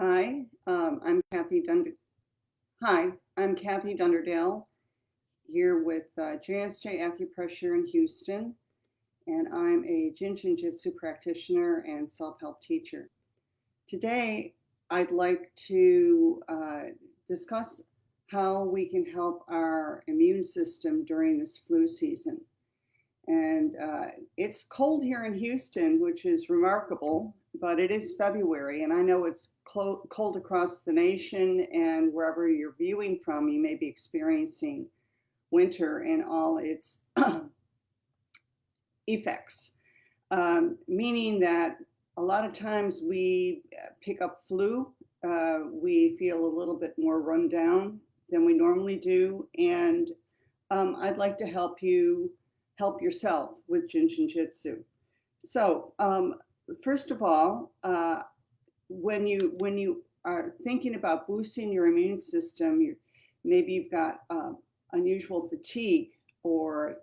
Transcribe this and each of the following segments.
Hi, I'm Kathy Dunder. Hi, I'm Kathy Dunderdale here with JSJ Acupressure in Houston, and I'm a Jin Shin Jyutsu practitioner and self-help teacher. Today, I'd like to discuss how we can help our immune system during this flu season. And it's cold here in Houston, which is remarkable, but it is February, and I know it's cold across the nation, and wherever you're viewing from, you may be experiencing winter and all its effects, meaning that a lot of times we pick up flu. We feel a little bit more run down than we normally do, and I'd like to help you help yourself with Jin Shin Jyutsu. So, first of all, when you are thinking about boosting your immune system, maybe you've got unusual fatigue or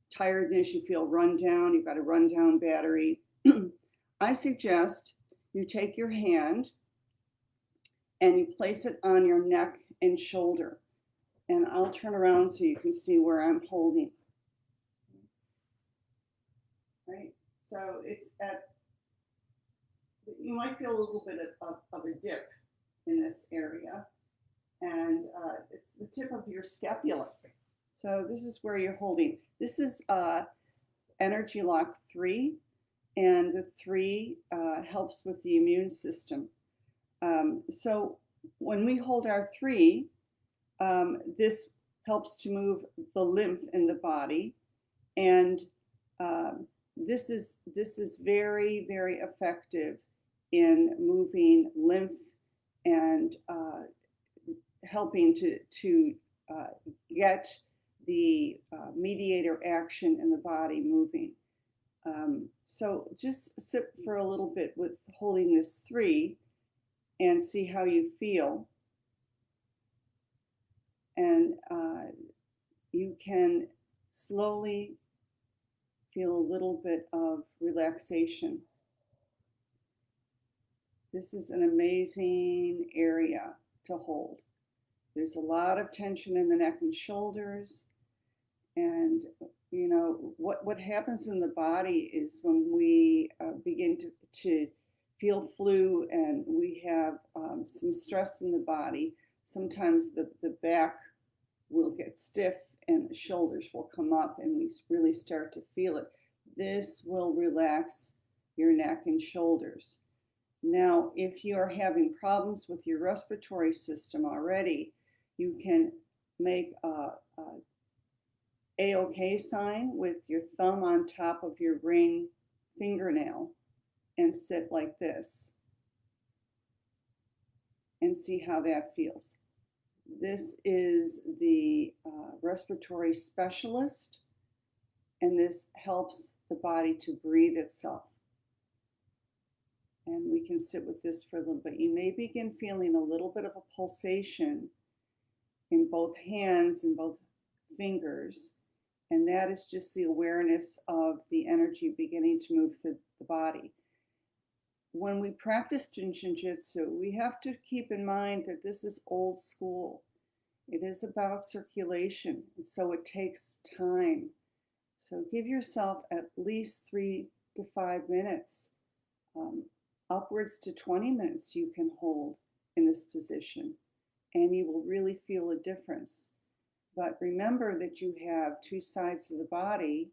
tiredness, you feel run down, you've got a run down battery. I suggest you take your hand and you place it on your neck and shoulder. And I'll turn around so you can see where I'm holding. Right? So it's you might feel a little bit of a dip in this area. And it's the tip of your scapula. So this is where you're holding. This is Energy Lock 3. And the 3 helps with the immune system. So when we hold our 3, this helps to move the lymph in the body, and this is very, very effective in moving lymph and helping to get the mediator action in the body moving. So just sit for a little bit with holding this 3 and see how you feel. And you can slowly feel a little bit of relaxation. This is an amazing area to hold. There's a lot of tension in the neck and shoulders. And you know, what happens in the body is when we begin to feel flu and we have some stress in the body, sometimes the back will get stiff and the shoulders will come up and we really start to feel it. This will relax your neck and shoulders. Now, if you are having problems with your respiratory system already, you can make A-OK sign with your thumb on top of your ring fingernail and sit like this and see how that feels. This is the respiratory specialist, and this helps the body to breathe itself. And we can sit with this for a little bit. You may begin feeling a little bit of a pulsation in both hands and both fingers, and that is just the awareness of the energy beginning to move through the body. When we practice Jin Shin Jyutsu, we have to keep in mind that this is old school. It is about circulation, and so it takes time. So give yourself at least 3 to 5 minutes, upwards to 20 minutes you can hold in this position, and you will really feel a difference. But remember that you have 2 sides of the body,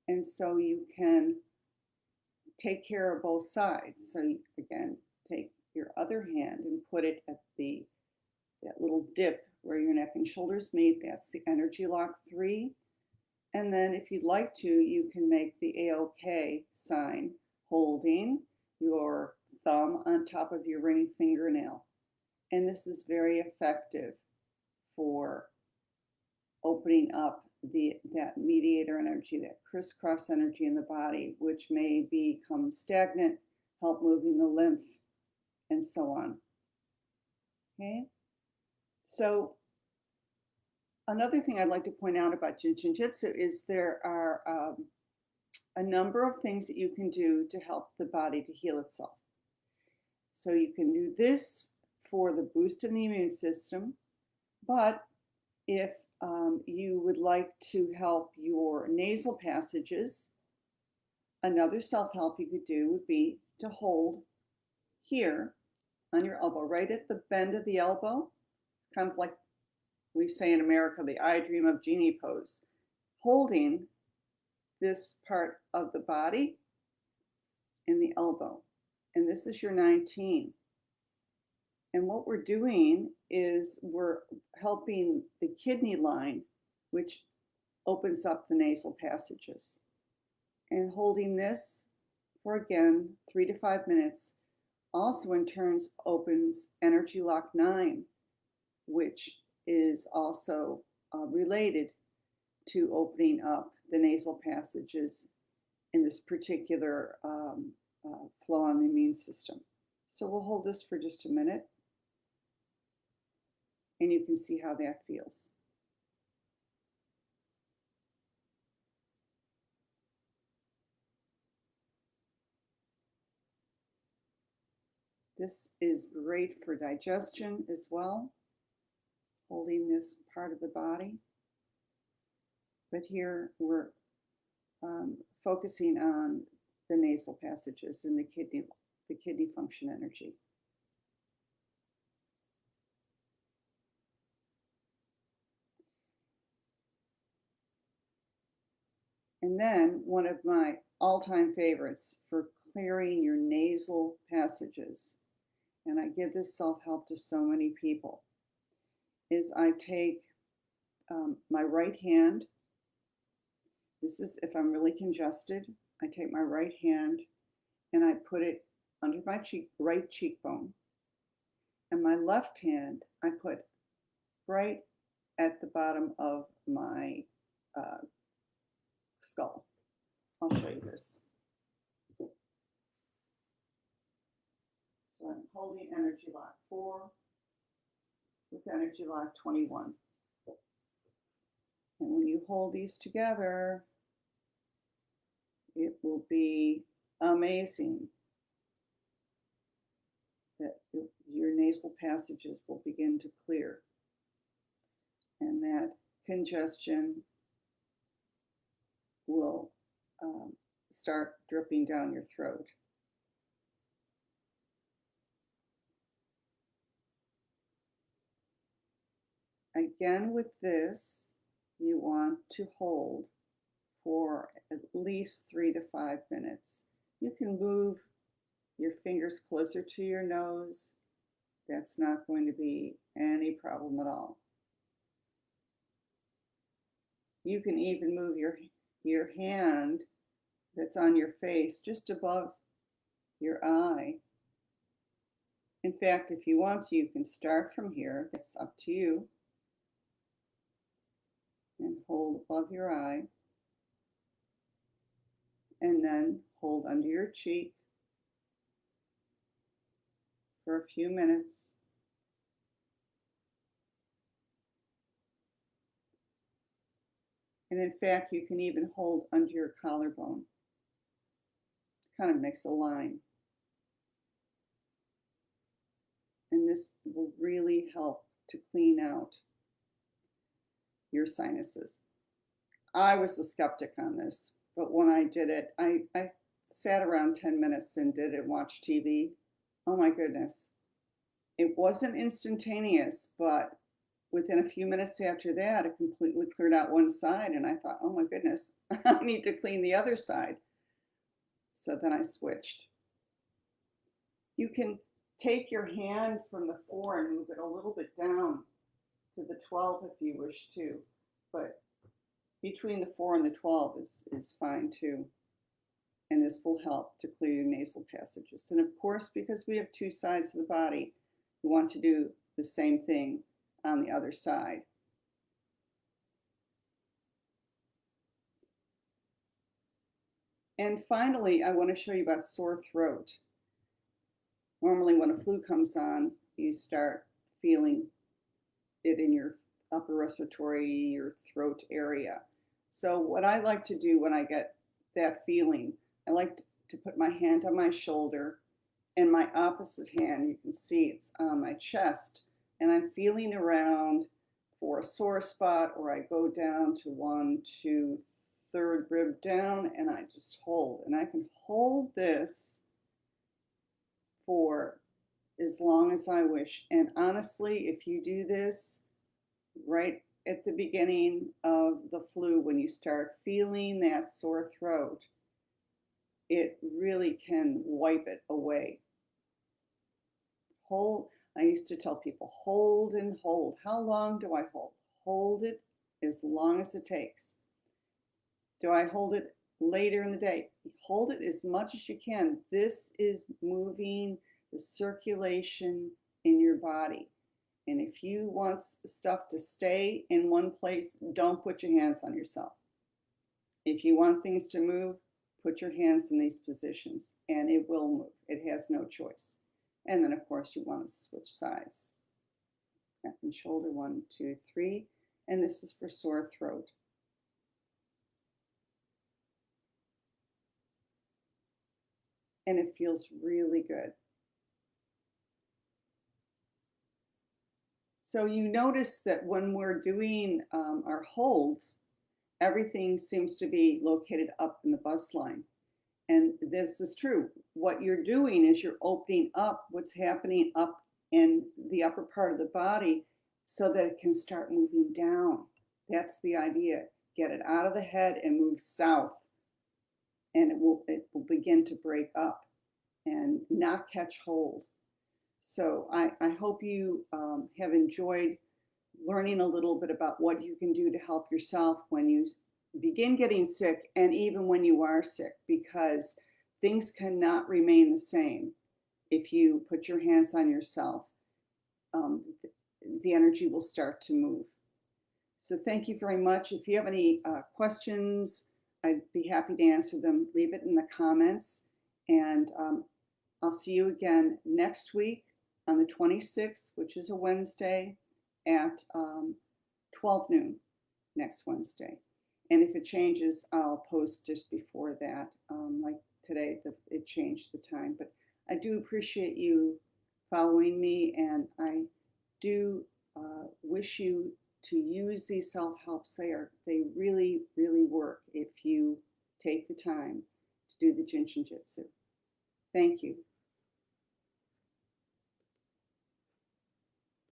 and so you can take care of both sides. So you, again, take your other hand and put it at that little dip where your neck and shoulders meet. That's the Energy Lock 3. And then if you'd like to, you can make the A-OK sign holding your thumb on top of your ring fingernail. And this is very effective for opening up that mediator energy, that crisscross energy in the body, which may become stagnant, help moving the lymph, and so on. Okay? So another thing I'd like to point out about Jin Shin Jyutsu is there are a number of things that you can do to help the body to heal itself. So you can do this for the boost in the immune system, but if you would like to help your nasal passages, another self-help you could do would be to hold here on your elbow, right at the bend of the elbow, kind of like we say in America, the I dream of Jeannie pose, holding this part of the body in the elbow. And this is your 19. And what we're doing is we're helping the kidney line, which opens up the nasal passages. And holding this for, again, 3 to 5 minutes also in turn opens energy lock 9, which is also related to opening up the nasal passages in this particular flow on the immune system. So we'll hold this for just a minute, and you can see how that feels. This is great for digestion as well, holding this part of the body. But here we're focusing on the nasal passages and the kidney function energy. And then one of my all-time favorites for clearing your nasal passages, and I give this self-help to so many people, is I take my right hand. This is if I'm really congested. I take my right hand and I put it under my right cheekbone. And my left hand I put right at the bottom of my skull. I'll show you this. So I'm holding energy lock 4 with energy lock 21. And when you hold these together, it will be amazing that your nasal passages will begin to clear and that congestion will start dripping down your throat. Again, with this, you want to hold for at least 3 to 5 minutes. You can move your fingers closer to your nose. That's not going to be any problem at all. You can even move your hand that's on your face just above your eye. In fact, if you want to, you can start from here. It's up to you. And hold above your eye. And then hold under your cheek for a few minutes. And in fact, you can even hold under your collarbone. Kind of makes a line. And this will really help to clean out your sinuses. I was a skeptic on this, but when I did it, I sat around 10 minutes and did it and watched TV. Oh my goodness. It wasn't instantaneous, but within a few minutes after that, it completely cleared out one side. And I thought, oh my goodness, I need to clean the other side. So then I switched. You can take your hand from the 4 and move it a little bit down to the 12 if you wish to, but between the 4 and the 12 is fine too. And this will help to clear your nasal passages. And of course, because we have 2 sides of the body, we want to do the same thing on the other side. And finally, I want to show you about sore throat. Normally when a flu comes on, you start feeling it in your upper respiratory, your throat area. So what I like to do when I get that feeling, I like to put my hand on my shoulder And my opposite hand, you can see it's on my chest, and I'm feeling around for a sore spot, or I go down to 1, 2, third rib down, and I just hold. And I can hold this for as long as I wish. And honestly, if you do this right at the beginning of the flu, when you start feeling that sore throat, it really can wipe it away. Hold. I used to tell people, hold and hold. How long do I hold? Hold it as long as it takes. Do I hold it later in the day? Hold it as much as you can. This is moving the circulation in your body. And if you want stuff to stay in one place, don't put your hands on yourself. If you want things to move, put your hands in these positions and it will move. It has no choice. And then, of course, you want to switch sides. Neck and shoulder, 1, 2, 3. And this is for sore throat. And it feels really good. So you notice that when we're doing our holds, everything seems to be located up in the bust line. And this is true. What you're doing is you're opening up what's happening up in the upper part of the body so that it can start moving down. That's the idea. Get it out of the head and move south. And it will begin to break up and not catch hold. So I hope you have enjoyed learning a little bit about what you can do to help yourself when you begin getting sick and even when you are sick, because things cannot remain the same if you put your hands on yourself. The energy will start to move. So thank you very much. If you have any questions, I'd be happy to answer them. Leave it in the comments. And I'll see you again next week on the 26th, which is a Wednesday, at 12 noon next Wednesday. And if it changes, I'll post just before that. Like today, it changed the time. But I do appreciate you following me, and I do wish you to use these self-helps. They really, really work if you take the time to do the Jin Shin Jyutsu. Thank you.